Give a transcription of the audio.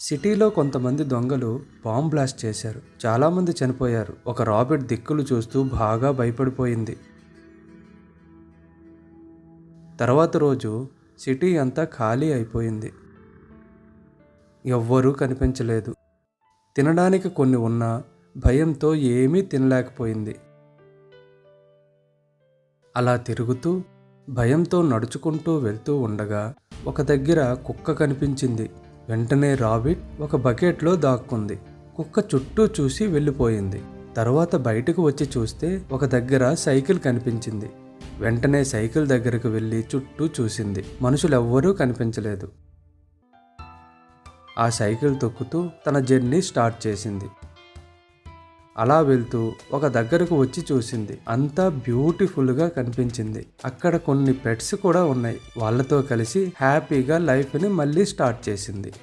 సిటీలో కొంతమంది దొంగలు బాంబ్ బ్లాస్ట్ చేశారు. చాలామంది చనిపోయారు. ఒక రాబిట్ దిక్కులు చూస్తూ బాగా భయపడిపోయింది. తర్వాత రోజు సిటీ అంతా ఖాళీ అయిపోయింది. ఎవ్వరూ కనిపించలేదు. తినడానికి కొన్ని ఉన్నా భయంతో ఏమీ తినలేకపోయింది. అలా తిరుగుతూ భయంతో నడుచుకుంటూ వెళ్తూ ఉండగా ఒక దగ్గర కుక్క కనిపించింది. వెంటనే రాబిట్ ఒక బకెట్లో దాక్కుంది. కుక్క చుట్టూ చూసి వెళ్ళిపోయింది. తర్వాత బయటకు వచ్చి చూస్తే ఒక దగ్గర సైకిల్ కనిపించింది. వెంటనే సైకిల్ దగ్గరకు వెళ్ళి చుట్టూ చూసింది. మనుషులెవ్వరూ కనిపించలేదు. ఆ సైకిల్ తొక్కుతూ తన జర్నీ స్టార్ట్ చేసింది. అలా వెళ్తూ ఒక దగ్గరకు వచ్చి చూసింది. అంతా బ్యూటిఫుల్గా కనిపించింది. అక్కడ కొన్ని పెట్స్ కూడా ఉన్నాయి. వాళ్ళతో కలిసి హ్యాపీగా లైఫ్ని మళ్ళీ స్టార్ట్ చేసింది.